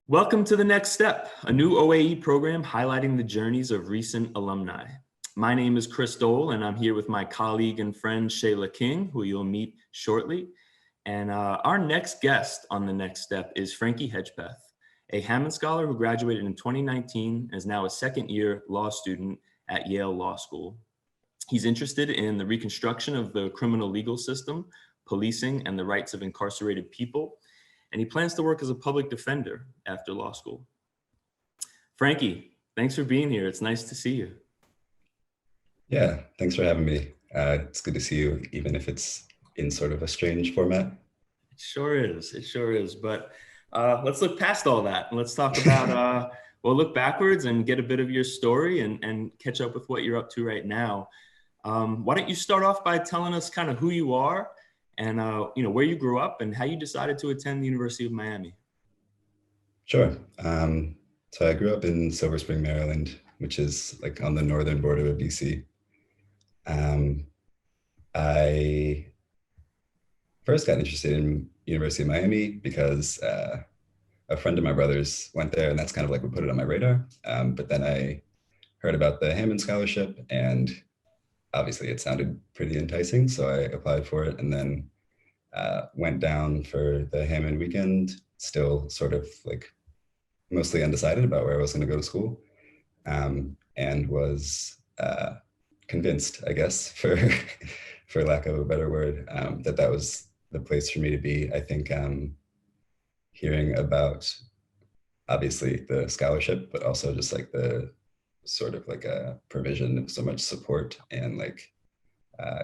Welcome to The Next Step, a new OAE program highlighting the journeys of recent alumni. My name is Chris Dole, and I'm here with my colleague and friend Shayla King, who you'll meet shortly. And our next guest on The Next Step is Frankie Hedgepeth, a Hammond Scholar who graduated in 2019 and is now a second-year law student at Yale Law School. He's interested in the reconstruction of the criminal legal system, policing, and the rights of incarcerated people, and he plans to work as a public defender after law school. Frankie, thanks for being here. It's nice to see you. Yeah, thanks for having me. It's good to see you, even if it's in sort of a strange format. It sure is. It sure is. But let's look past all that and let's talk about, we'll look backwards and get a bit of your story and catch up with what you're up to right now. Why don't you start off by telling us kind of who you are and where you grew up and how you decided to attend the University of Miami? Sure. So I grew up in Silver Spring, Maryland, which is like on the northern border of BC. I first got interested in University of Miami because a friend of my brother's went there, and that's kind of like what put it on my radar. But then I heard about the Hammond Scholarship, and obviously it sounded pretty enticing, so I applied for it and then went down for the Hammond weekend, still sort of like mostly undecided about where I was going to go to school, and was convinced, I guess, for lack of a better word, that was the place for me to be. I think hearing about obviously the scholarship, but also just like the sort of like a provision of so much support and like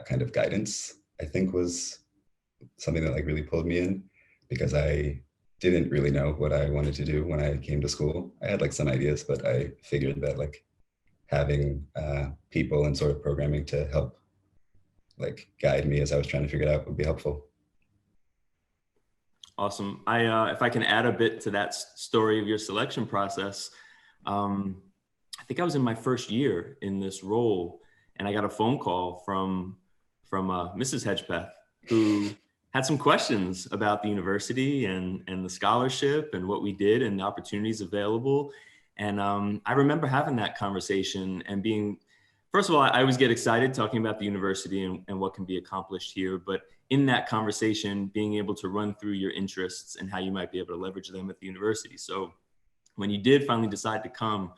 kind of guidance, I think was something that like really pulled me in, because I didn't really know what I wanted to do when I came to school. I had like some ideas, but I figured that like having people and sort of programming to help like guide me as I was trying to figure it out would be helpful. Awesome. If I can add a bit to that story of your selection process, I think I was in my first year in this role, and I got a phone call from Mrs. Hedgepeth, who had some questions about the university and the scholarship and what we did and the opportunities available. And I remember having that conversation and being, first of all, I always get excited talking about the university and what can be accomplished here. But in that conversation, being able to run through your interests and how you might be able to leverage them at the university. So when you did finally decide to come,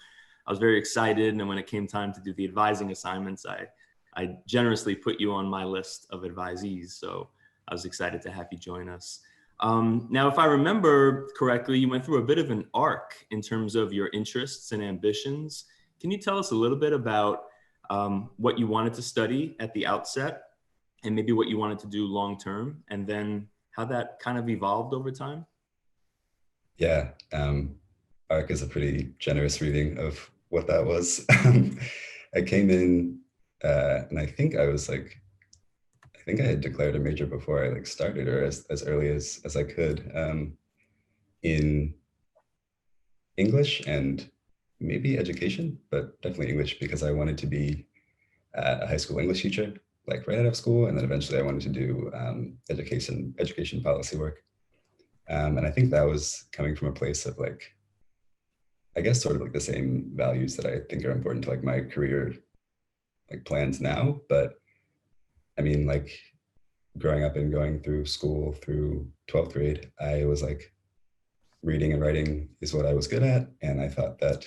I was very excited. And when it came time to do the advising assignments, I generously put you on my list of advisees. So I was excited to have you join us. Now, if I remember correctly, you went through a bit of an arc in terms of your interests and ambitions. Can you tell us a little bit about what you wanted to study at the outset and maybe what you wanted to do long-term, and then how that kind of evolved over time? Yeah, arc is a pretty generous reading of what that was. I came in and I think I was like, I think I had declared a major before I like started, or as early as I could, in English and maybe education, but definitely English, because I wanted to be a high school English teacher, like right out of school. And then eventually I wanted to do education policy work. And I think that was coming from a place of like, I guess sort of like the same values that I think are important to like my career like plans now. But I mean, like growing up and going through school through 12th grade, I was like, reading and writing is what I was good at. And I thought that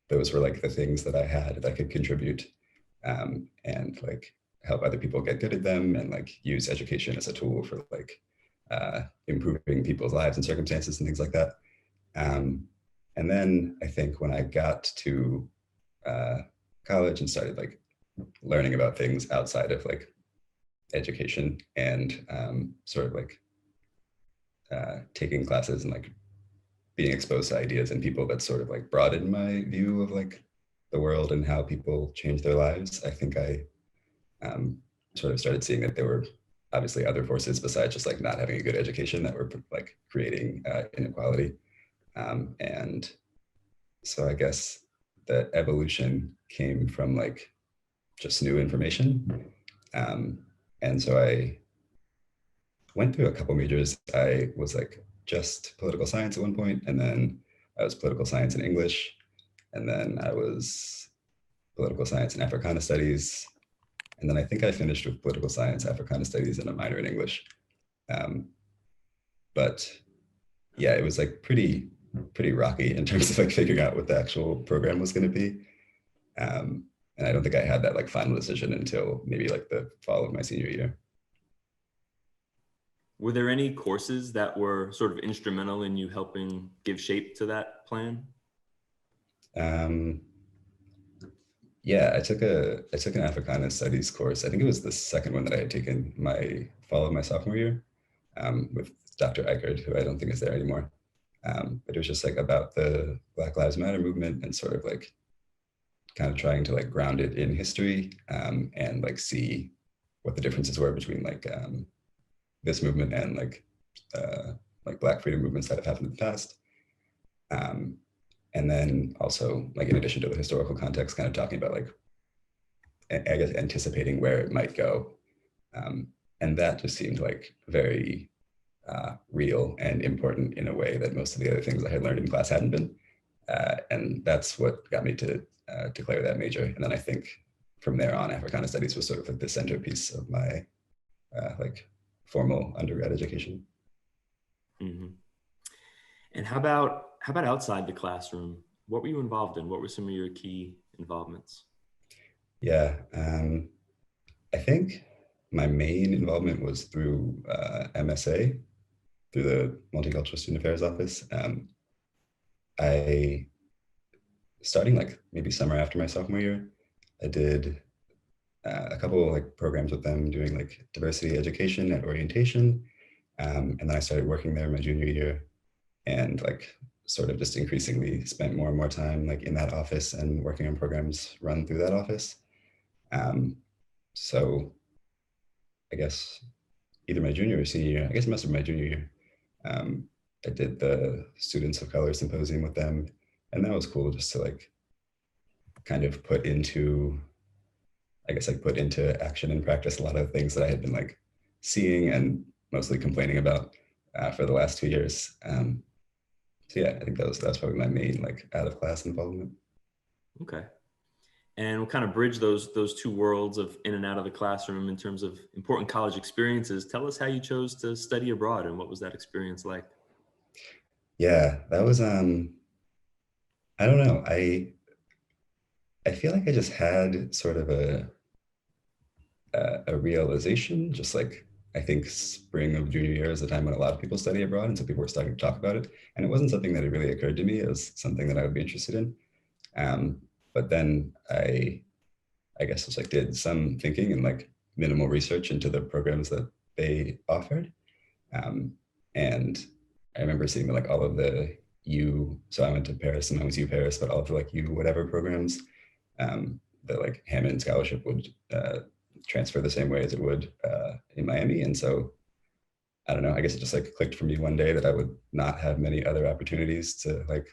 those were like the things that I had that could contribute and like help other people get good at them, and like use education as a tool for like improving people's lives and circumstances and things like that. And then I think when I got to college and started like learning about things outside of like education and sort of like taking classes and like being exposed to ideas and people that sort of like broadened my view of like the world and how people change their lives, I think I sort of started seeing that there were obviously other forces besides just like not having a good education that were like creating inequality. And so I guess the evolution came from like just new information. And so I went through a couple majors. I was like just political science at one point, and then I was political science and English, and then I was political science and Africana studies, and then I think I finished with political science, Africana studies, and a minor in English. Um, but yeah, it was like pretty rocky in terms of like figuring out what the actual program was going to be. And I don't think I had that like final decision until maybe like the fall of my senior year. Were there any courses that were sort of instrumental in you helping give shape to that plan? Um, yeah, I took an Africana studies course. I think it was the second one that I had taken my fall of my sophomore year, with Dr. Eichert, who I don't think is there anymore. But it was just like about the Black Lives Matter movement and sort of like kind of trying to like ground it in history, and like see what the differences were between like this movement and like Black freedom movements that have happened in the past. Um, and then also like in addition to the historical context, kind of talking about like I guess anticipating where it might go, and that just seemed like very real and important in a way that most of the other things I had learned in class hadn't been. And that's what got me to declare that major. And then I think from there on, Africana Studies was sort of like the centerpiece of my like formal undergrad education. Mm-hmm. And how about outside the classroom? What were you involved in? What were some of your key involvements? Yeah, I think my main involvement was through MSA, through the Multicultural Student Affairs Office. I starting like maybe summer after my sophomore year, I did a couple of like programs with them doing like diversity education and orientation. And then I started working there my junior year, and like sort of just increasingly spent more and more time like in that office and working on programs run through that office. Um, so I guess either my junior or senior year, I guess it must have been my junior year. Um, I did the Students of Color Symposium with them, and that was cool just to like kind of put into, I guess like put into action and practice a lot of things that I had been like seeing and mostly complaining about for the last 2 years. So yeah, I think that was probably my main like out of class involvement. Okay. And we'll kind of bridge those two worlds of in and out of the classroom in terms of important college experiences. Tell us how you chose to study abroad and what was that experience like? Yeah, that was I don't know. I feel like I just had sort of a realization, just like I think spring of junior year is the time when a lot of people study abroad, and so people were starting to talk about it. And it wasn't something that had really occurred to me as something that I would be interested in. Um, but then I guess just like did some thinking and like minimal research into the programs that they offered. Um, and I remember seeing like all of the so I went to Paris and I was U Paris, but all of the like U whatever programs, that like Hammond Scholarship would transfer the same way as it would in Miami. And so I don't know, I guess it just like clicked for me one day that I would not have many other opportunities to like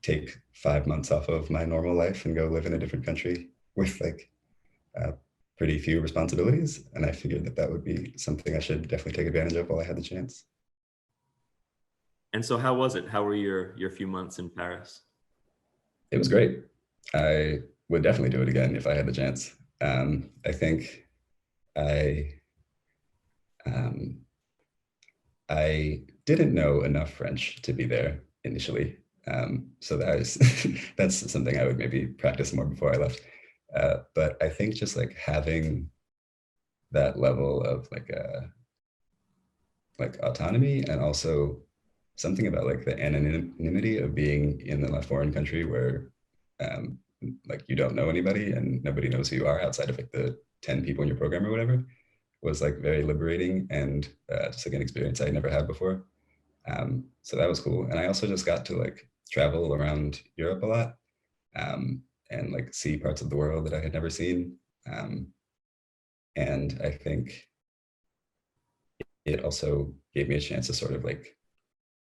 take 5 months off of my normal life and go live in a different country with like uh, pretty few responsibilities. And I figured that that would be something I should definitely take advantage of while I had the chance. And so how was it? How were your few months in Paris? It was great. I would definitely do it again if I had the chance. I think I um, I didn't know enough French to be there initially. So that is that's something I would maybe practice more before I left. But I think just like having that level of like autonomy, and also something about like the anonymity of being in a foreign country where um, like you don't know anybody and nobody knows who you are outside of like the 10 people in your program or whatever, was like very liberating, and just like an experience I never had before. So that was cool. And I also just got to like travel around Europe a lot, and like see parts of the world that I had never seen. Um, and I think it also gave me a chance to sort of like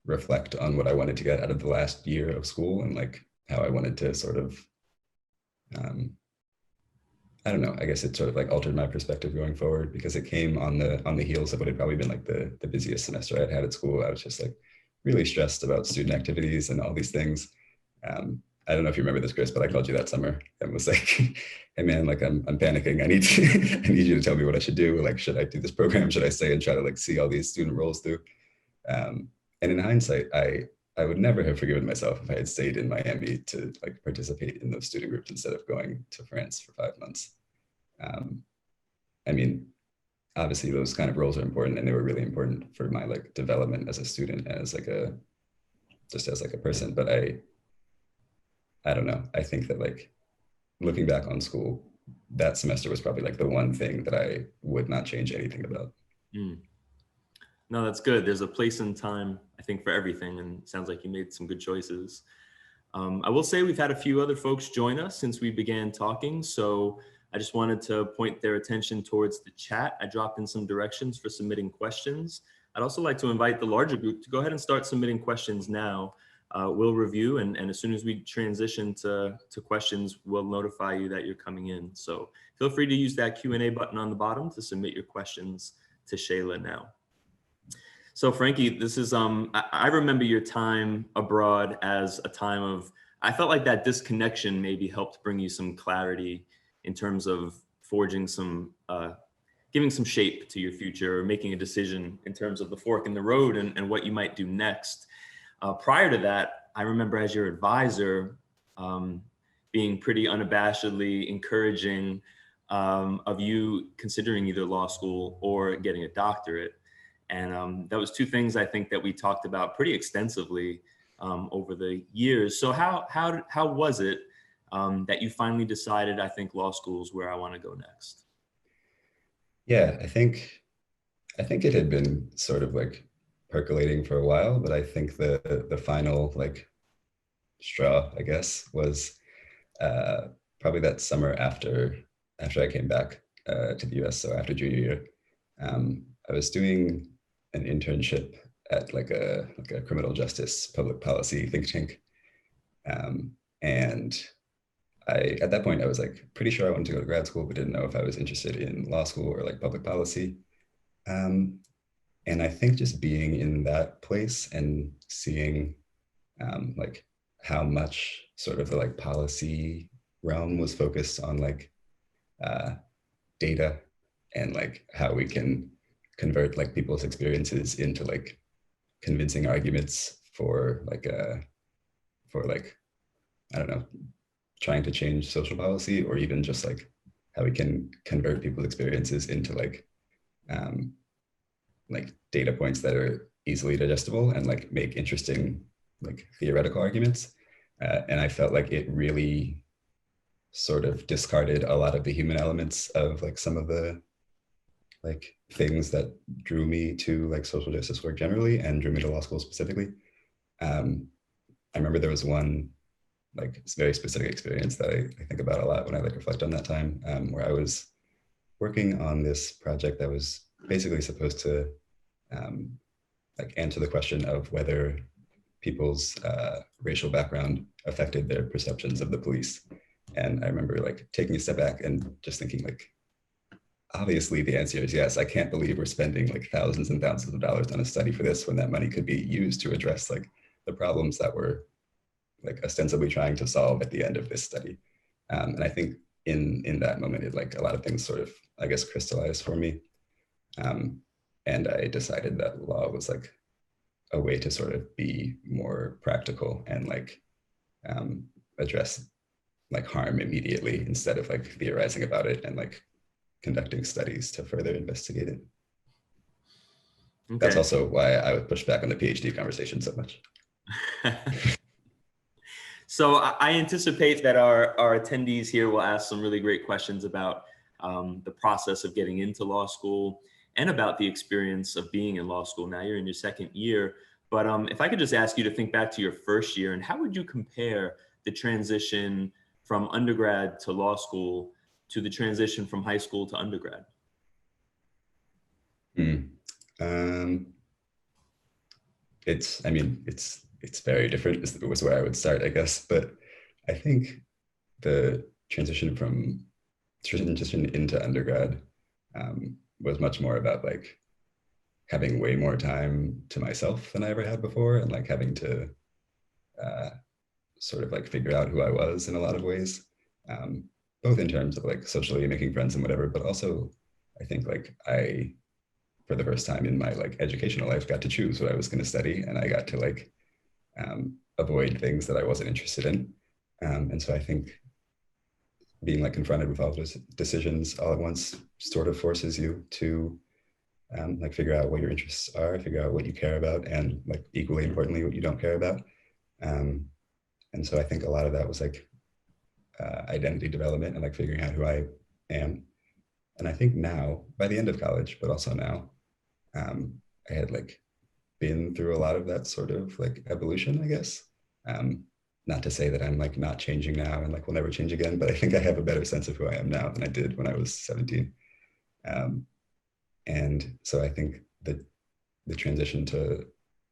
reflect on what I wanted to get out of the last year of school, and like how I wanted to sort of, um, I don't know, I guess it sort of like altered my perspective going forward, because it came on the heels of what had probably been like the busiest semester I'd had at school. I was just like really stressed about student activities and all these things. I don't know if you remember this, Chris, but I called you that summer and was like, "Hey man, like I'm panicking. I need I need you to tell me what I should do. Like, should I do this program? Should I stay and try to like see all these student roles through?" Um, and in hindsight, I would never have forgiven myself if I had stayed in Miami to like participate in those student groups instead of going to France for 5 months. Um, I mean, obviously those kind of roles are important, and they were really important for my like development as a student, as like a just as like a person. But I don't know. I think that like looking back on school, that semester was probably like the one thing that I would not change anything about. Mm. No, that's good. There's a place and time, I think, for everything, and it sounds like you made some good choices. I will say we've had a few other folks join us since we began talking, so I just wanted to point their attention towards the chat. I dropped in some directions for submitting questions. I'd also like to invite the larger group to go ahead and start submitting questions now. We'll review, and as soon as we transition to questions, we'll notify you that you're coming in. So feel free to use that Q&A button on the bottom to submit your questions to Shayla now. So Frankie, this is, I remember your time abroad as a time of, I felt like that disconnection maybe helped bring you some clarity in terms of forging some, giving some shape to your future, or making a decision in terms of the fork in the road and what you might do next. Prior to that, I remember as your advisor, being pretty unabashedly encouraging of you considering either law school or getting a doctorate. And that was two things I think that we talked about pretty extensively over the years. So how was it that you finally decided, I think law school is where I want to go next? Yeah, I think it had been sort of like percolating for a while, but I think the final like straw, I guess, was uh, probably that summer after I came back to the US. So after junior year, I was doing an internship at like a criminal justice public policy think tank, and I at that point I was like pretty sure I wanted to go to grad school, but didn't know if I was interested in law school or like public policy. Um, and I think just being in that place and seeing like how much sort of the like policy realm was focused on like uh, data and like how we can convert like people's experiences into like convincing arguments for like I don't know, trying to change social policy, or even just like how we can convert people's experiences into um, like data points that are easily digestible and like make interesting like theoretical arguments. And I felt like it really sort of discarded a lot of the human elements of like some of the like things that drew me to like social justice work generally and drew me to law school specifically. Um, I remember there was one like very specific experience that I think about a lot when I like reflect on that time, where I was working on this project that was basically supposed to um, like answer the question of whether people's racial background affected their perceptions of the police. And I remember like taking a step back and just thinking like, obviously the answer is yes. I can't believe we're spending like thousands and thousands of dollars on a study for this when that money could be used to address like the problems that we're like ostensibly trying to solve at the end of this study. And I think in that moment, it like a lot of things sort of, I guess, crystallized for me. And I decided that law was like a way to sort of be more practical and like address like harm immediately instead of like theorizing about it and like conducting studies to further investigate it. That's Okay. also why I would push back on the PhD conversation so much. So I anticipate that our attendees here will ask some really great questions about the process of getting into law school and about the experience of being in law school. Now you're in your second year, but if I could just ask you to think back to your first year, and how would you compare the transition from undergrad to law school to the transition from high school to undergrad? Mm. I mean, it's very different was where I would start, I guess. But I think the transition from transition into undergrad was much more about like having way more time to myself than I ever had before, and like having to uh, sort of like figure out who I was in a lot of ways, um, both in terms of like socially making friends and whatever, but also I think like I, for the first time in my like educational life, got to choose what I was going to study, and I got to like avoid things that I wasn't interested in. And so I think being like confronted with all those decisions all at once sort of forces you to like figure out what your interests are, figure out what you care about, and like equally importantly, what you don't care about. Um, and so I think a lot of that was like identity development and like figuring out who I am. And I think now, by the end of college, but also now, um, I had like been through a lot of that sort of like evolution, I guess. Um, Not to say that I'm like not changing now and like will never change again, but I think I have a better sense of who I am now than I did when I was 17. Um, and so I think that the transition to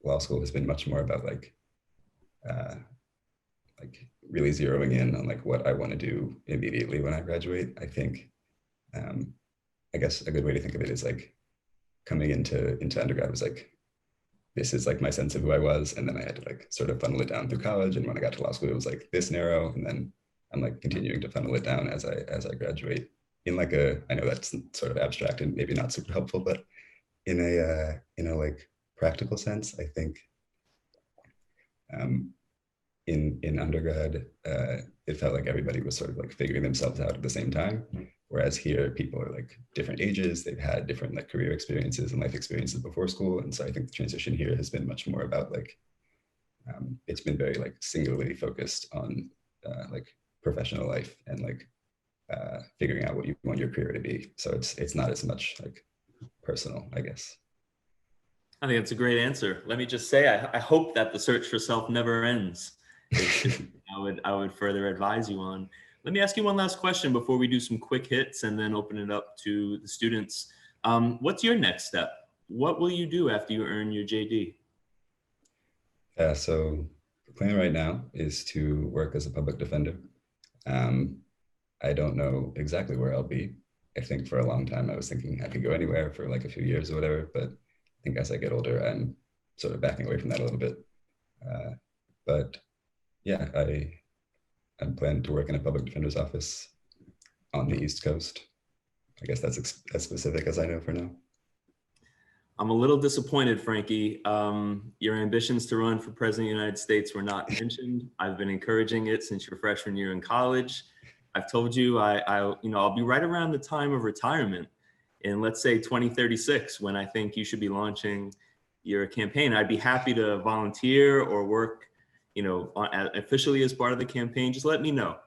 law school has been much more about uh, like really zeroing in on like what I want to do immediately when I graduate. I think um, I guess a good way to think of it is like coming into undergrad was like this is like my sense of who I was, and then I had to like sort of funnel it down through college. And when I got to law school, it was like this narrow, and then I'm like continuing to funnel it down as I graduate. In like a, I know that's sort of abstract and maybe not super helpful, but in a like practical sense, I think um, in undergrad, it felt like everybody was sort of like figuring themselves out at the same time. Whereas here, people are like different ages, they've had different like career experiences and life experiences before school. And so I think the transition here has been much more about like, it's been very like singularly focused on like professional life and like figuring out what you want your career to be. So it's not as much like personal, I guess. I think that's a great answer. Let me just say, I hope that the search for self never ends. Is I would further advise you on. Let me ask you one last question before we do some quick hits and then open it up to the students. What's your next step? What will you do after you earn your JD? Yeah, so the plan right now is to work as a public defender. Um, I don't know exactly where I'll be. I think for a long time I was thinking I could go anywhere for like a few years or whatever, but I think as I get older, I'm sort of backing away from that a little bit. Uh, but yeah, I'm planning to work in a public defender's office on the East Coast. I guess that's as specific as I know for now. I'm a little disappointed, Frankie. Your ambitions to run for president of the United States were not mentioned. I've been encouraging it since your freshman year in college. I've told you I'll be right around the time of retirement in, let's say, 2036, when I think you should be launching your campaign. I'd be happy to volunteer or work, officially as part of the campaign. Just let me know.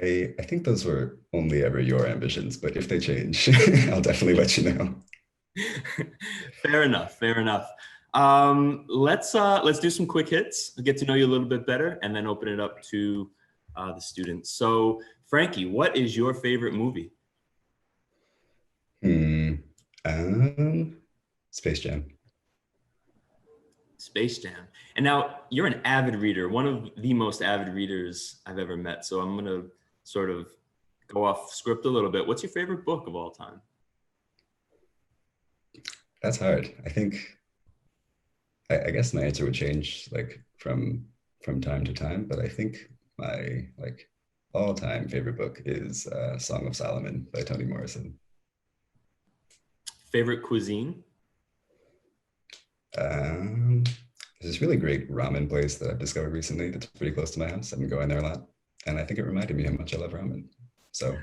I think those were only ever your ambitions, but if they change, I'll definitely let you know. Fair enough. Fair enough. Let's do some quick hits, get to know you a little bit better, and then open it up to the students. So, Frankie, what is your favorite movie? Hmm. Um, Space Jam. Space Jam. And now you're an avid reader, one of the most avid readers I've ever met. So I'm gonna sort of go off script a little bit. What's your favorite book of all time? That's hard. I think I guess my answer would change like from time to time, but I think my like all-time favorite book is Song of Solomon by Toni Morrison. Favorite cuisine? Um, there's this really great ramen place that I've discovered recently that's pretty close to my house. I've been going there a lot, and I think it reminded me how much I love ramen. So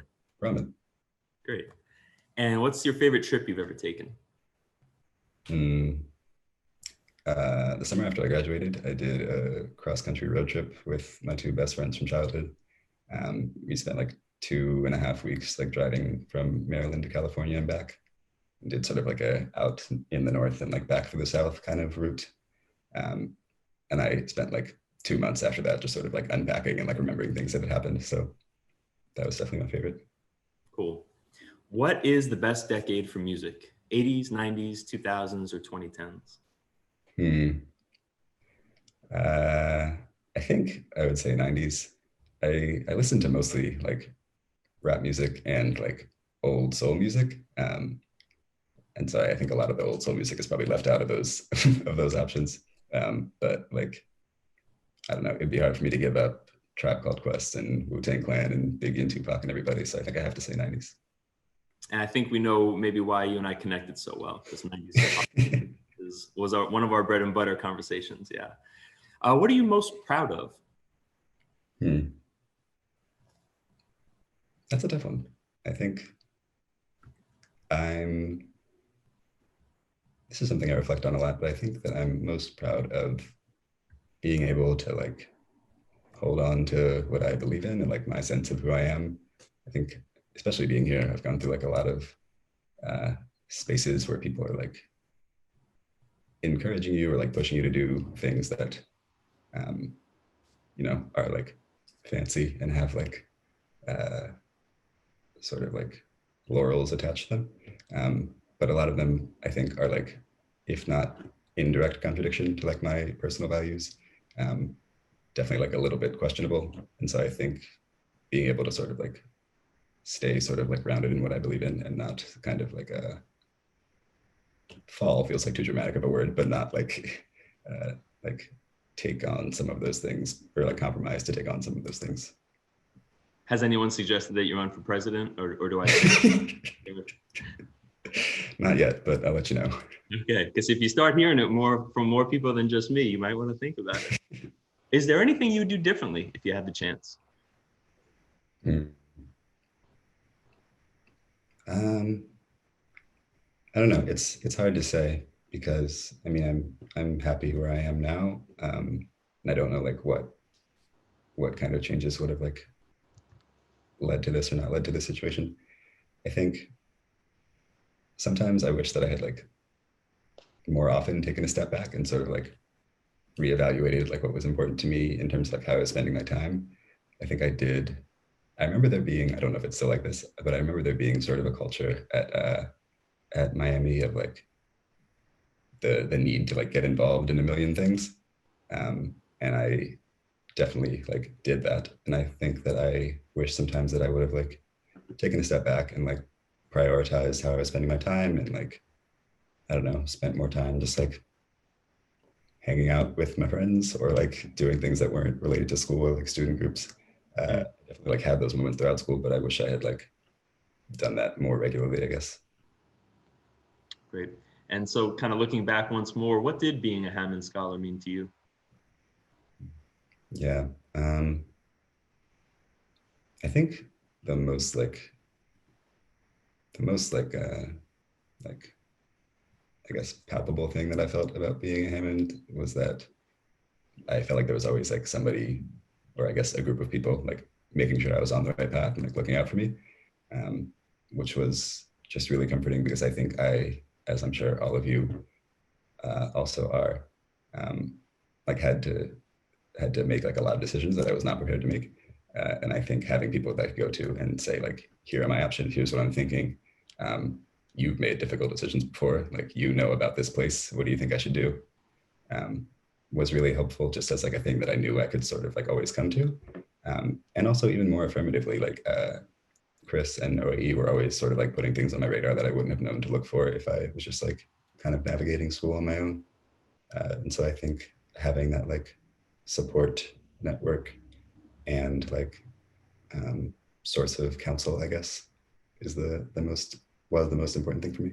ramen. Great. And what's your favorite trip you've ever taken? Mm, the summer after I graduated, I did a cross-country road trip with my two best friends from childhood. We spent like 2.5 weeks like driving from Maryland to California and back. And did sort of like a out in the north and like back through the south kind of route. Um, and I spent like 2 months after that just sort of like unpacking and like remembering things that had happened. So that was definitely my favorite. Cool. What is the best decade for music? 80s, 90s, 2000s, or 2010s? Hmm. I think I would say 90s. I listened to mostly like rap music and like old soul music. And so I think a lot of the old soul music is probably left out of those of those options. But like, I don't know, it'd be hard for me to give up Tribe Called Quest and Wu-Tang Clan and Biggie and Tupac and everybody. So I think I have to say 90s. And I think we know maybe why you and I connected so well, because 90s hip hop was one of our bread and butter conversations. Yeah. What are you most proud of? That's a tough one. I think this is something I reflect on a lot, but I think that I'm most proud of being able to like hold on to what I believe in and like my sense of who I am. I think, especially being here, I've gone through like a lot of spaces where people are like encouraging you or like pushing you to do things that, you know, are like fancy and have like sort of like laurels attached to them. But a lot of them, I think, are like, if not in direct contradiction to like my personal values, definitely like a little bit questionable. And so I think being able to sort of like stay sort of like grounded in what I believe in and not kind of like a fall feels like too dramatic of a word, but not like like take on some of those things or like compromise to take on some of those things. Has anyone suggested that you run for president, or do I? Not yet, but I'll let you know. Okay, because if you start hearing it more from more people than just me, you might want to think about it. Is there anything you would do differently if you had the chance? I don't know. It's hard to say because I mean I'm happy where I am now, and I don't know like what kind of changes would have like led to this or not led to this situation. I think sometimes I wish that I had like more often taken a step back and sort of like reevaluated like what was important to me in terms of like how I was spending my time. I think I did. I remember there being, I don't know if it's still like this, but I remember there being sort of a culture at Miami of like the need to like get involved in a million things. And I definitely like did that. And I think that I wish sometimes that I would have like taken a step back and like prioritized how I was spending my time and like, I don't know, spent more time just like hanging out with my friends or like doing things that weren't related to school, like student groups. Definitely like had those moments throughout school, but I wish I had like done that more regularly, I guess. Great. And so kind of looking back once more, what did being a Hammond Scholar mean to you? Yeah. I think the most like like I guess palpable thing that I felt about being a Hammond was that I felt like there was always like somebody, or I guess a group of people, like making sure I was on the right path and like looking out for me, which was just really comforting because I think as I'm sure all of you also are, like had to make like a lot of decisions that I was not prepared to make. And I think having people that I could go to and say like, here are my options, here's what I'm thinking. You've made difficult decisions before, like you know about this place, what do you think I should do? Was really helpful just as like a thing that I knew I could sort of like always come to. And also even more affirmatively, like Chris and OAE were always sort of like putting things on my radar that I wouldn't have known to look for if I was just like kind of navigating school on my own. And so I think having that like support network and like source of counsel, I guess, is the most important thing for me.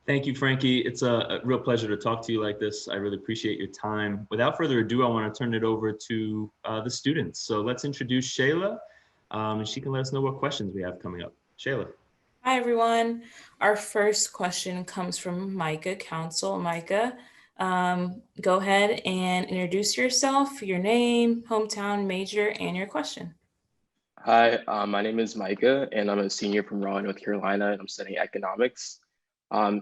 Thank you, Frankie. It's a real pleasure to talk to you like this. I really appreciate your time. Without further ado, I want to turn it over to the students. So let's introduce Shayla, and she can let us know what questions we have coming up. Shayla. Hi, everyone. Our first question comes from Micah Council. Micah, go ahead and introduce yourself, your name, hometown, major, and your question. Hi, my name is Micah, and I'm a senior from Raleigh, North Carolina, and I'm studying economics.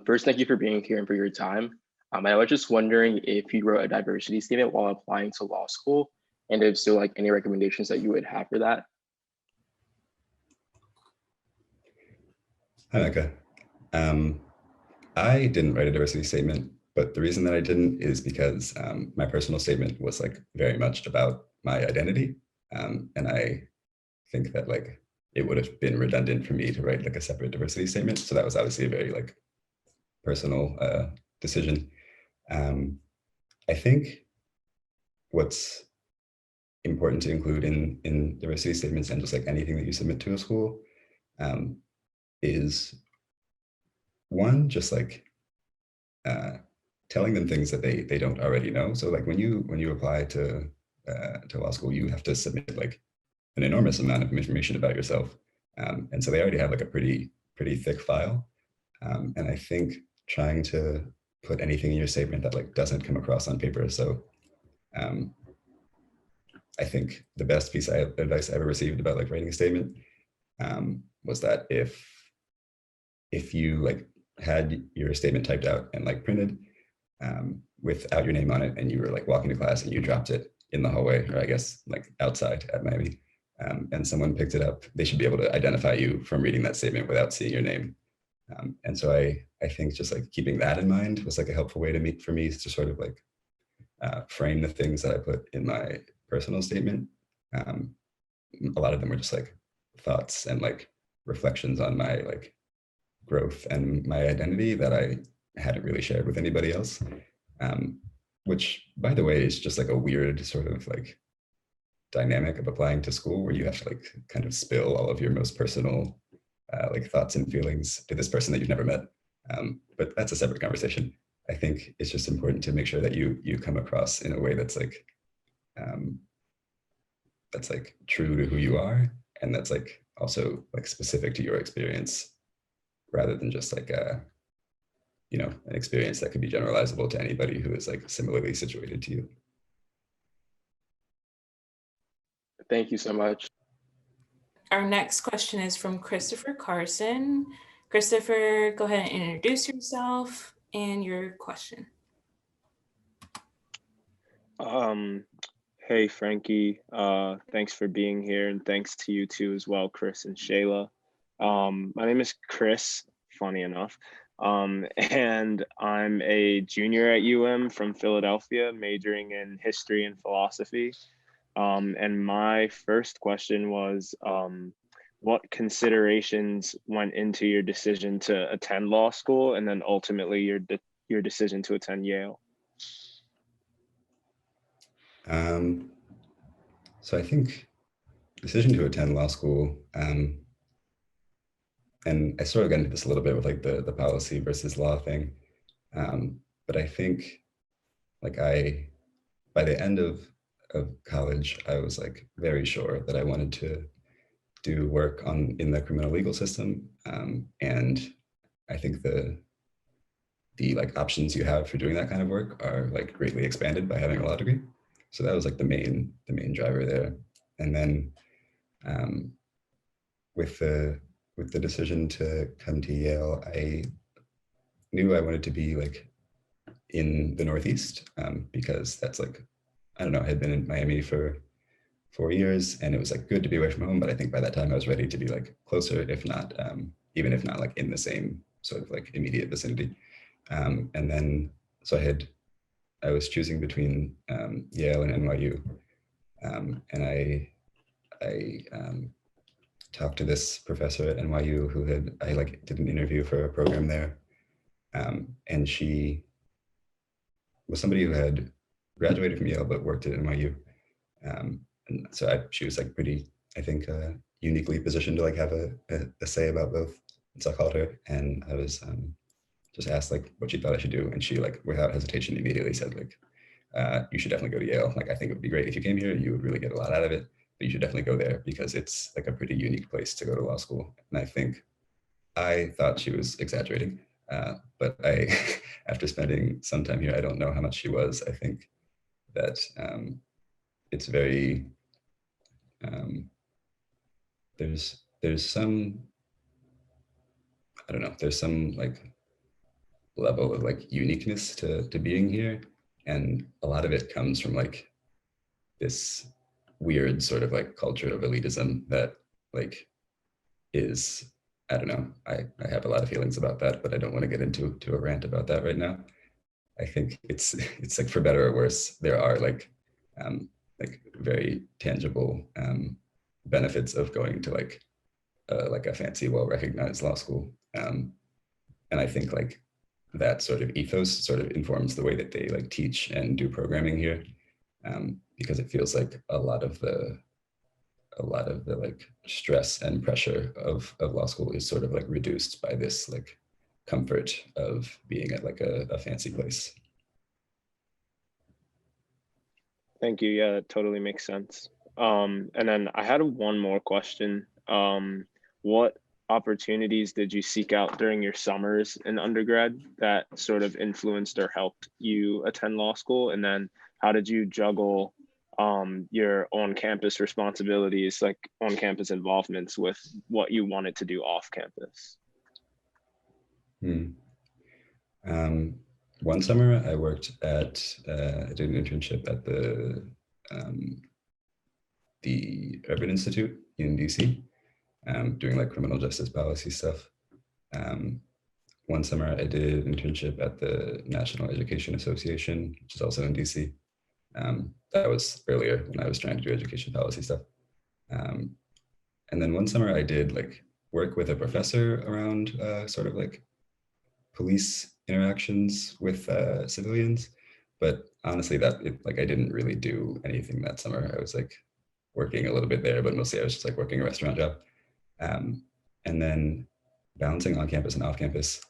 First, thank you for being here and for your time. I was just wondering if you wrote a diversity statement while applying to law school, and if so, like any recommendations that you would have for that. Hi, Micah. I didn't write a diversity statement, but the reason that I didn't is because my personal statement was like very much about my identity. And I think that like it would have been redundant for me to write like a separate diversity statement. So that was obviously a very like personal decision. I think what's important to include in diversity statements and just like anything that you submit to a school is one, just like telling them things that they don't already know. So like when you apply to law school, you have to submit like an enormous amount of information about yourself, and so they already have like a pretty thick file. And I think trying to put anything in your statement that like doesn't come across on paper. So I think the best piece of advice I ever received about like writing a statement was that if you like had your statement typed out and like printed without your name on it, and you were like walking to class and you dropped it in the hallway, or I guess like outside at Miami, and someone picked it up, they should be able to identify you from reading that statement without seeing your name. And so I think just like keeping that in mind was like a helpful way for me to sort of like frame the things that I put in my personal statement. A lot of them were just like thoughts and like reflections on my like growth and my identity that I hadn't really shared with anybody else. Which, by the way, is just like a weird sort of like dynamic of applying to school, where you have to like kind of spill all of your most personal like thoughts and feelings to this person that you've never met. But that's a separate conversation. I think it's just important to make sure that you come across in a way that's like true to who you are, and that's like also like specific to your experience, rather than just like an experience that could be generalizable to anybody who is like similarly situated to you. Thank you so much. Our next question is from Christopher Carson. Christopher, go ahead and introduce yourself and your question. Hey, Frankie, thanks for being here, and thanks to you too as well, Chris and Shayla. My name is Chris, funny enough, and I'm a junior at UM from Philadelphia, majoring in history and philosophy. And my first question was, what considerations went into your decision to attend law school, and then ultimately your decision to attend Yale? So I think decision to attend law school, and I sort of got into this a little bit with like the policy versus law thing, but I think like by the end of college, I was like very sure that I wanted to do work in the criminal legal system, and I think the like options you have for doing that kind of work are like greatly expanded by having a law degree. So that was like the main driver there. And then with the decision to come to Yale, I knew I wanted to be like in the Northeast, because that's like, I don't know, I had been in Miami for 4 years, and it was like good to be away from home. But I think by that time I was ready to be like closer, if not, even if not like in the same sort of like immediate vicinity. And then, so I was choosing between Yale and NYU. And I talked to this professor at NYU who I like did an interview for a program there. And she was somebody who had graduated from Yale but worked at NYU. And so she was like pretty, I think, uniquely positioned to like have a say about both. And so I called her, and I was just asked like what she thought I should do. And she like without hesitation immediately said like, you should definitely go to Yale. Like, I think it would be great if you came here, you would really get a lot out of it, but you should definitely go there because it's like a pretty unique place to go to law school. And I think I thought she was exaggerating, but after spending some time here, I don't know how much she was. I think that it's very, there's some, I don't know, there's some like level of like uniqueness to being here. And a lot of it comes from like this weird sort of like culture of elitism that like is, I don't know, I have a lot of feelings about that, but I don't want to get into a rant about that right now. I think it's like, for better or worse, there are like very tangible benefits of going to like like a fancy, well-recognized law school. And I think like that sort of ethos sort of informs the way that they like teach and do programming here, because it feels like a lot of the like stress and pressure of law school is sort of like reduced by this like comfort of being at like a fancy place. Thank you. Yeah, that totally makes sense. And then I had one more question. What opportunities did you seek out during your summers in undergrad that sort of influenced or helped you attend law school? And then how did you juggle your on-campus responsibilities, like on-campus involvements, with what you wanted to do off-campus? One summer I worked at, I did an internship at the Urban Institute in DC, doing like criminal justice policy stuff. One summer I did an internship at the National Education Association, which is also in DC. That was earlier when I was trying to do education policy stuff. And then one summer I did like work with a professor around sort of like police interactions with civilians. But honestly, like I didn't really do anything that summer. I was like working a little bit there, but mostly I was just like working a restaurant job. And then balancing on campus and off campus,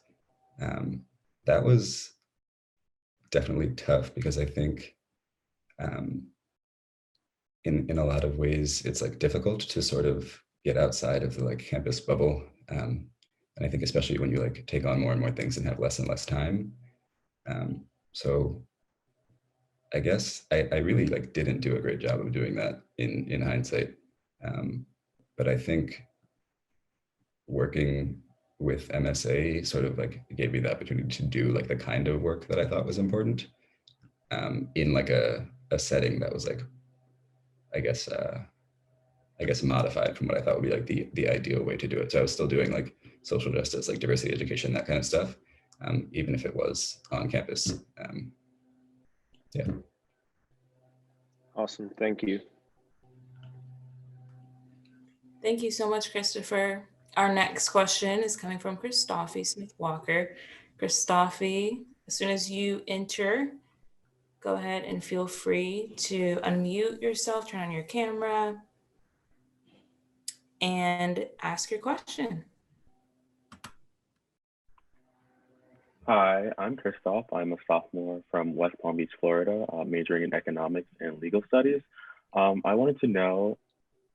that was definitely tough because I think in a lot of ways, it's like difficult to sort of get outside of the like campus bubble. And I think especially when you like take on more and more things and have less and less time. So I guess I really like didn't do a great job of doing that in hindsight. But I think working with MSA sort of like gave me the opportunity to do like the kind of work that I thought was important in like a setting that was like, I guess modified from what I thought would be like the ideal way to do it. So I was still doing like social justice, like diversity education, that kind of stuff, even if it was on campus. Yeah. Awesome, thank you. Thank you so much, Christopher. Our next question is coming from Christophe Smith-Walker. Christophe, as soon as you enter, go ahead and feel free to unmute yourself, turn on your camera, and ask your question. Hi, I'm Christoph. I'm a sophomore from West Palm Beach, Florida, majoring in economics and legal studies. I wanted to know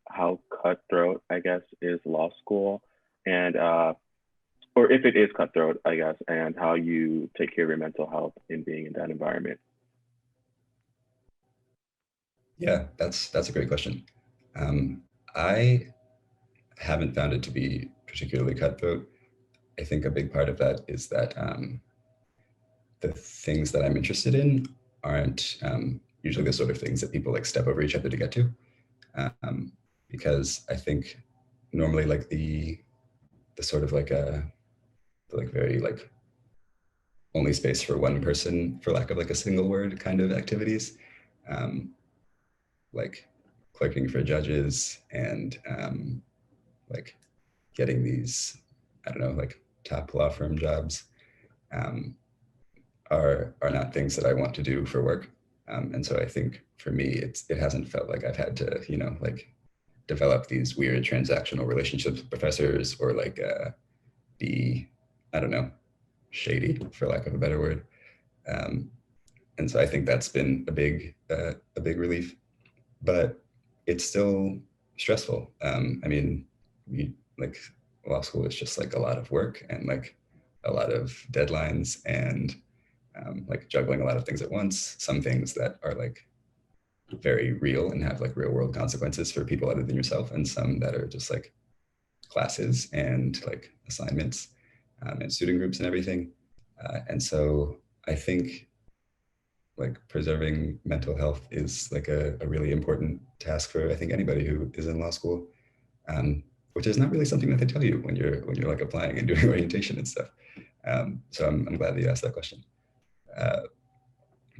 how cutthroat, I guess, is law school, and or if it is cutthroat, I guess, and how you take care of your mental health in being in that environment. Yeah, that's a great question. I haven't found it to be particularly cutthroat. I think a big part of that is that the things that I'm interested in aren't usually the sort of things that people like step over each other to get to. Because I think normally like the sort of like like very like only space for one person, for lack of like a single word kind of activities, like clerking for judges and like getting these, I don't know, like top law firm jobs are not things that I want to do for work. And so I think for me, it hasn't felt like I've had to, you know, like develop these weird transactional relationships with professors or like be, I don't know, shady for lack of a better word. And so I think that's been a big relief, but it's still stressful. I mean, like law school is just like a lot of work and like a lot of deadlines and like juggling a lot of things at once. Some things that are like very real and have like real world consequences for people other than yourself, and some that are just like classes and like assignments and student groups and everything. And so I think like preserving mental health is like a really important task for I think anybody who is in law school, which is not really something that they tell you when you're like applying and doing orientation and stuff. So I'm glad that you asked that question.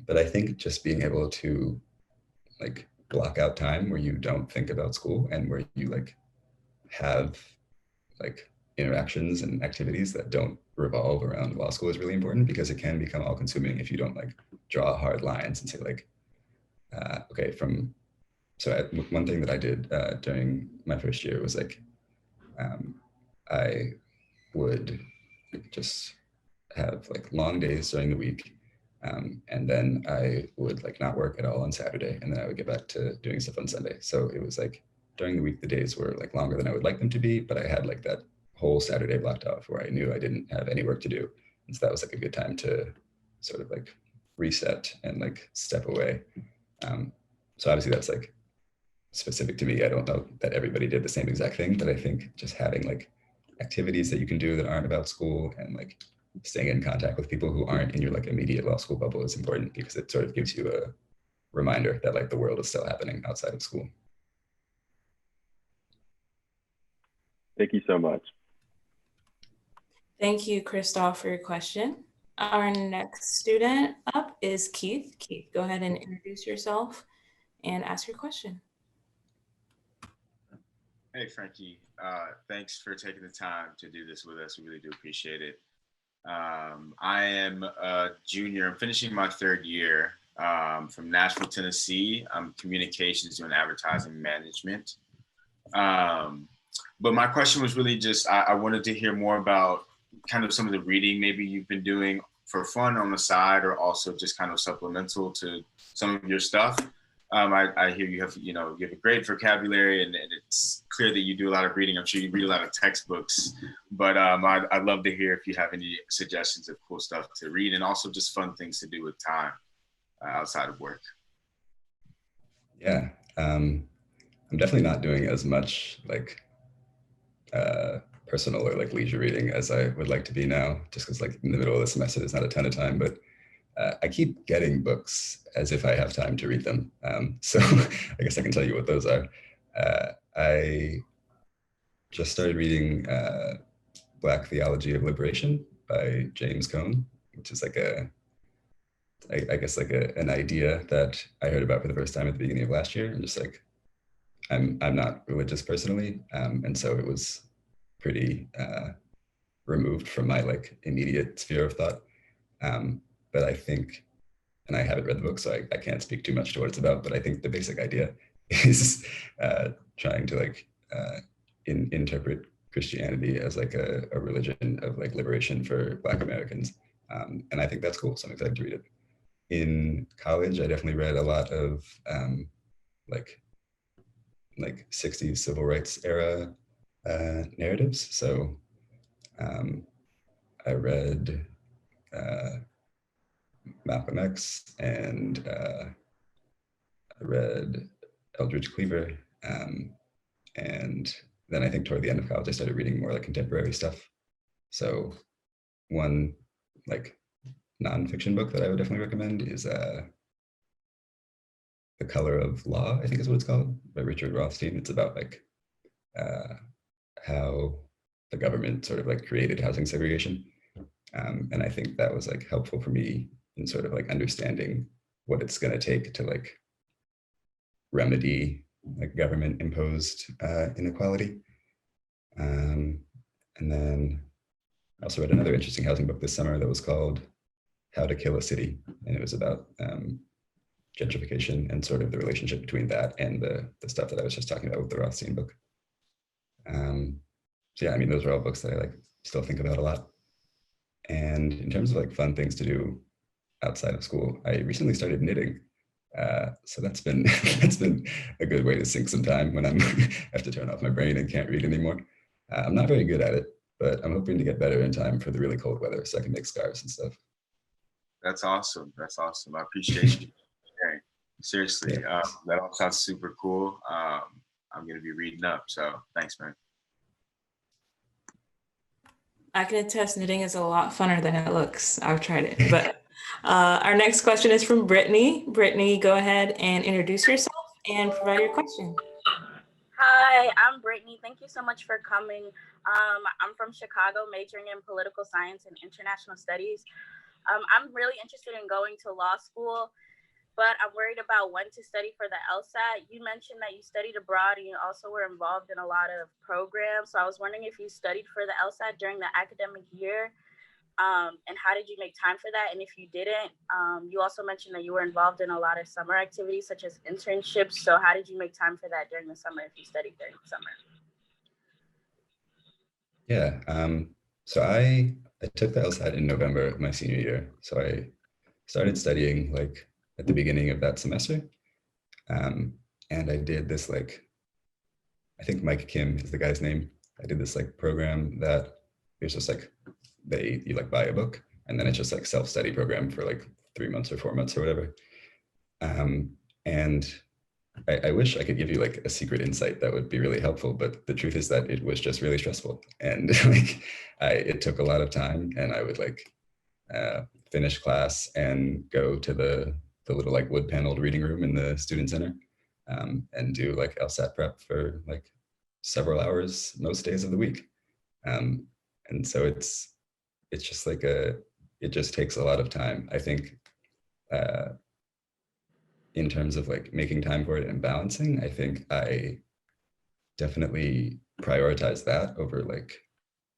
But I think just being able to like block out time where you don't think about school and where you like have like interactions and activities that don't revolve around law school is really important, because it can become all consuming if you don't like draw hard lines and say like, okay, one thing that I did during my first year was like, I would just have like long days during the week. And then I would like not work at all on Saturday, and then I would get back to doing stuff on Sunday. So it was like during the week, the days were like longer than I would like them to be, but I had like that whole Saturday blocked off where I knew I didn't have any work to do. And so that was like a good time to sort of like reset and like step away. So obviously that's like specific to me. I don't know that everybody did the same exact thing, but I think just having like activities that you can do that aren't about school, and like staying in contact with people who aren't in your like immediate law school bubble is important, because it sort of gives you a reminder that like the world is still happening outside of school. Thank you so much. Thank you, Christoph, for your question. Our next student up is Keith. Keith, go ahead and introduce yourself and ask your question. Hey, Frankie. Thanks for taking the time to do this with us. We really do appreciate it. I am a junior. I'm finishing my third year from Nashville, Tennessee. I'm communications doing advertising management. But my question was really just, I wanted to hear more about kind of some of the reading maybe you've been doing for fun on the side, or also just kind of supplemental to some of your stuff. I hear you have a great vocabulary, and it's clear that you do a lot of reading. I'm sure you read a lot of textbooks, but I'd love to hear if you have any suggestions of cool stuff to read, and also just fun things to do with time outside of work. Yeah, I'm definitely not doing as much like personal or like leisure reading as I would like to be now, just because like in the middle of the semester there's not a ton of time, but I keep getting books as if I have time to read them. So I guess I can tell you what those are. I just started reading Black Theology of Liberation by James Cone, which is like I guess like an idea that I heard about for the first time at the beginning of last year. And just like, I'm not religious personally. And so it was pretty removed from my like immediate sphere of thought. But I think, and I haven't read the book, so I can't speak too much to what it's about, but I think the basic idea is trying to like interpret Christianity as like a religion of like liberation for Black Americans. And I think that's cool, so I'm excited to read it. In college, I definitely read a lot of like 60s civil rights era narratives. So I read Malcolm X, and I read Eldridge Cleaver, and then I think toward the end of college I started reading more like contemporary stuff. So one like nonfiction book that I would definitely recommend is The Color of Law, I think is what it's called, by Richard Rothstein. It's about like how the government sort of like created housing segregation. And I think that was like helpful for me in sort of like understanding what it's going to take to like remedy like government imposed inequality. And then I also read another interesting housing book this summer that was called How to Kill a City. And it was about gentrification and sort of the relationship between that and the stuff that I was just talking about with the Rothstein book. So yeah, I mean, those are all books that I like still think about a lot. And in terms of like fun things to do outside of school, I recently started knitting. So that's been a good way to sink some time when I have to turn off my brain and can't read anymore. I'm not very good at it, but I'm hoping to get better in time for the really cold weather so I can make scarves and stuff. That's awesome. That's awesome. I appreciate you sharing. Seriously, Yeah. that all sounds super cool. I'm going to be reading up. So thanks, man. I can attest knitting is a lot funner than it looks. I've tried it, but our next question is from Brittany. Brittany, go ahead and introduce yourself and provide your question. Hi, I'm Brittany. Thank you so much for coming. I'm from Chicago, majoring in political science and international studies. I'm really interested in going to law school. but I'm worried about when to study for the LSAT. You mentioned that you studied abroad and you also were involved in a lot of programs. So I was wondering if you studied for the LSAT during the academic year, and how did you make time for that? And if you didn't, you also mentioned that you were involved in a lot of summer activities such as internships. So how did you make time for that during the summer if you studied during the summer? Yeah, so I took the LSAT in November of my senior year. So I started studying like at the beginning of that semester. And I did this like, I think Mike Kim is the guy's name. I did this like program that it's just like, you like buy a book and then it's just like self-study program for like 3 months or 4 months or whatever. And I wish I could give you like a secret insight that would be really helpful, but the truth is that it was just really stressful. And like, it took a lot of time, and I would like finish class and go to the little like wood paneled reading room in the student center, and do like LSAT prep for like several hours most days of the week. And so it's just like it just takes a lot of time. I think in terms of like making time for it and balancing, I think I definitely prioritize that over like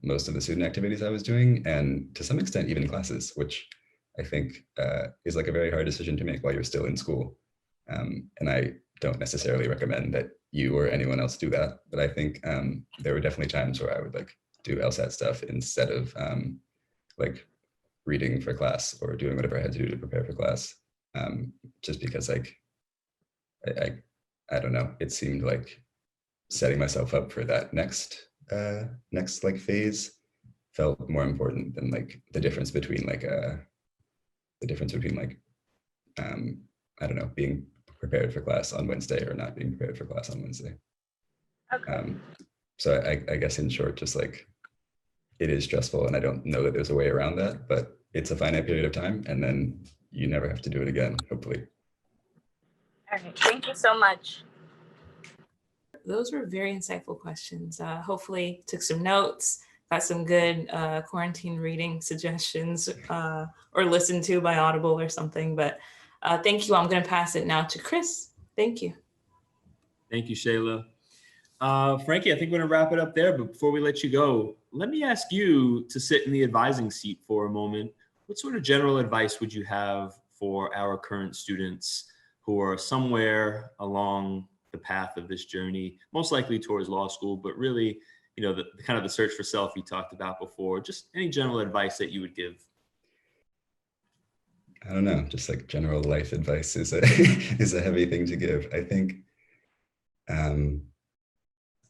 most of the student activities I was doing, and to some extent even classes, which I think is like a very hard decision to make while you're still in school. And I don't necessarily recommend that you or anyone else do that, but I think there were definitely times where I would like do LSAT stuff instead of like reading for class or doing whatever I had to do to prepare for class. Just because like, I don't know, it seemed like setting myself up for that next like phase felt more important than like the difference between like I don't know, being prepared for class on Wednesday or not being prepared for class on Wednesday. Okay. So I guess in short, just like it is stressful, and I don't know that there's a way around that, but it's a finite period of time, and then you never have to do it again, hopefully. All right, thank you so much. Those were very insightful questions. Hopefully took some notes, got some good quarantine reading suggestions, or listened to by Audible or something. But thank you. I'm going to pass it now to Chris. Thank you. Thank you, Shayla. Frankie, I think we're going to wrap it up there. But before we let you go, let me ask you to sit in the advising seat for a moment. What sort of general advice would you have for our current students who are somewhere along the path of this journey, most likely towards law school, but really, you know, the kind of the search for self you talked about before? Just any general advice that you would give? I don't know, just like general life advice is a is a heavy thing to give. I think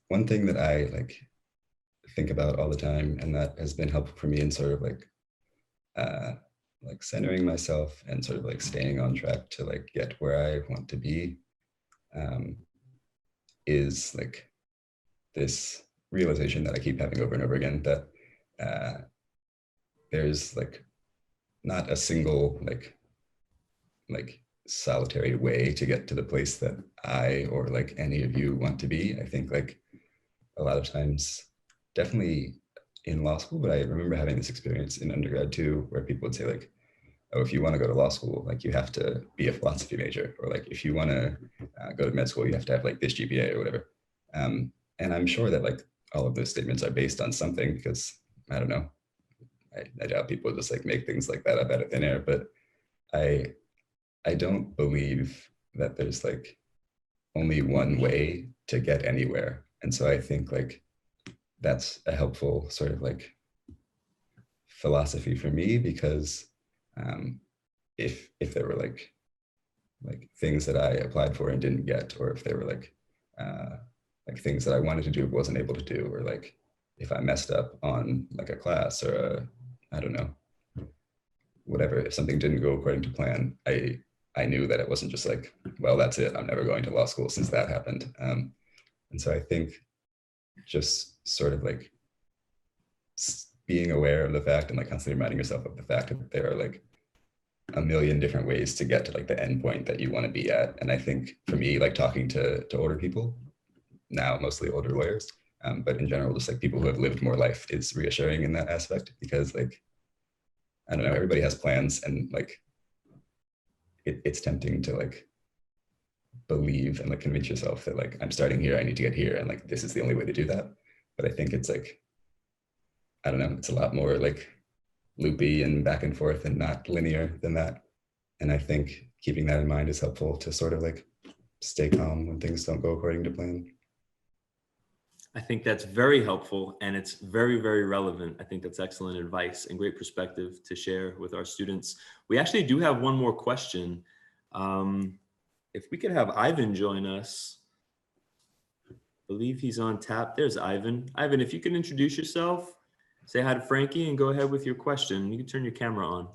one thing that I like think about all the time, and that has been helpful for me in sort of like centering myself and sort of like staying on track to like get where I want to be, is like this realization that I keep having over and over again, that there's like not a single like solitary way to get to the place that I or like any of you want to be. I think like a lot of times, definitely in law school, but I remember having this experience in undergrad too, where people would say like, oh, if you want to go to law school, like you have to be a philosophy major, or like if you want to go to med school, you have to have like this GPA or whatever. And I'm sure that like all of those statements are based on something, because I don't know, I doubt people just like make things like that up out of thin air, but I don't believe that there's like only one way to get anywhere. And so I think like that's a helpful sort of like philosophy for me, because if there were like things that I applied for and didn't get, or if there were like things that I wanted to do but wasn't able to do, or like if I messed up on like a class or I don't know, whatever, if something didn't go according to plan, I knew that it wasn't just like, well, that's it, I'm never going to law school since that happened. And so I think just sort of like being aware of the fact and like constantly reminding yourself of the fact that there are like a million different ways to get to like the end point that you want to be at. And I think for me, like talking to older people, now mostly older lawyers, but in general, just like people who have lived more life, is reassuring in that aspect, because like, I don't know, everybody has plans, and like it's tempting to like believe and like convince yourself that like I'm starting here, I need to get here, and like this is the only way to do that. But I think it's like, I don't know, it's a lot more like loopy and back and forth and not linear than that. And I think keeping that in mind is helpful to sort of like stay calm when things don't go according to plan. I think that's very helpful, and it's very, very relevant. I think that's excellent advice and great perspective to share with our students. We actually do have one more question. If we could have Ivan join us. I believe he's on tap. There's Ivan. Ivan, if you can introduce yourself, say hi to Frankie, and go ahead with your question. You can turn your camera on.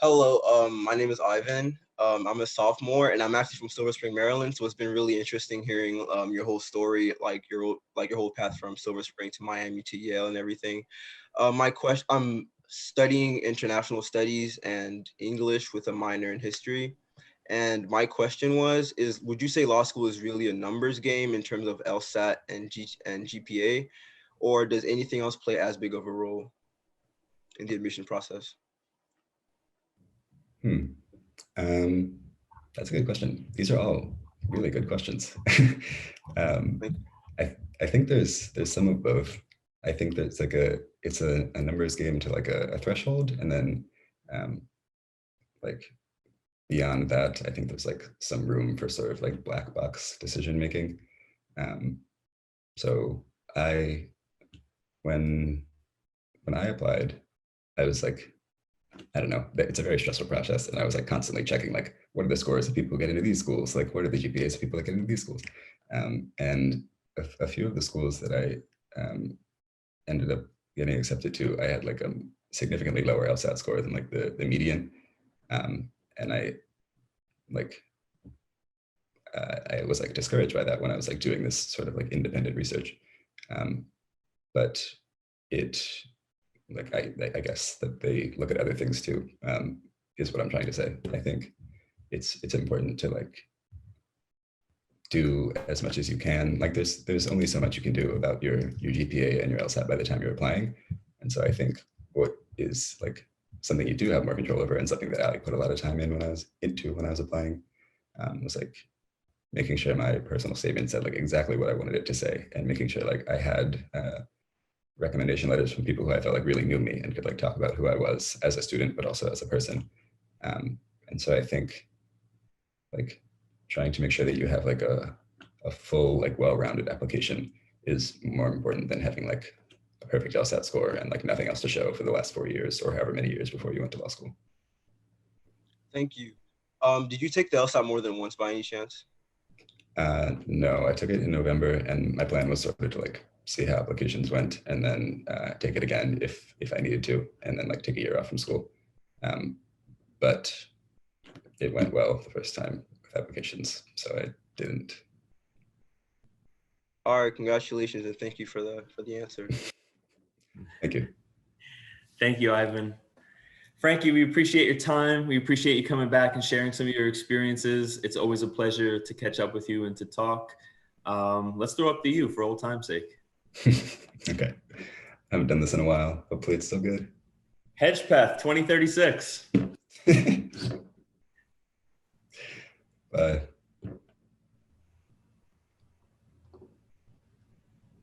Hello, my name is Ivan. I'm a sophomore, and I'm actually from Silver Spring, Maryland. So it's been really interesting hearing your whole story, like your whole path from Silver Spring to Miami to Yale and everything. I'm studying international studies and English with a minor in history. And my question is would you say law school is really a numbers game in terms of LSAT and GPA, or does anything else play as big of a role in the admission process? That's a good question. These are all really good questions. I think there's some of both. I think there's like it's a numbers game to like a threshold, and then like beyond that, I think there's like some room for sort of like black box decision making. So when I applied, I was like, I don't know, it's a very stressful process. And I was like constantly checking, like, what are the scores of people who get into these schools? Like, what are the GPAs of people that get into these schools? And a few of the schools that I ended up getting accepted to, I had like a significantly lower LSAT score than like the median. And I was like discouraged by that when I was like doing this sort of like independent research. But it, like, I guess that they look at other things too, is what I'm trying to say. I think it's important to like do as much as you can. Like there's only so much you can do about your GPA and your LSAT by the time you're applying. And so I think what is like something you do have more control over, and something that I put a lot of time in when I was applying, was like making sure my personal statement said like exactly what I wanted it to say, and making sure like I had recommendation letters from people who I felt like really knew me and could like talk about who I was as a student, but also as a person. And so I think like trying to make sure that you have like a full, like well-rounded application is more important than having like a perfect LSAT score and like nothing else to show for the last 4 years or however many years before you went to law school. Thank you. Did you take the LSAT more than once by any chance? No, I took it in November, and my plan was sort of to like see how applications went, and then take it again if I needed to, and then like take a year off from school. But it went well the first time with applications, so I didn't. All right, congratulations, and thank you for the answer. Thank you. Thank you, Ivan. Frankie, we appreciate your time. We appreciate you coming back and sharing some of your experiences. It's always a pleasure to catch up with you and to talk. Let's throw up to you for old time's sake. Okay. I haven't done this in a while. Hopefully it's still good. Hedgepeth, 2036. Bye.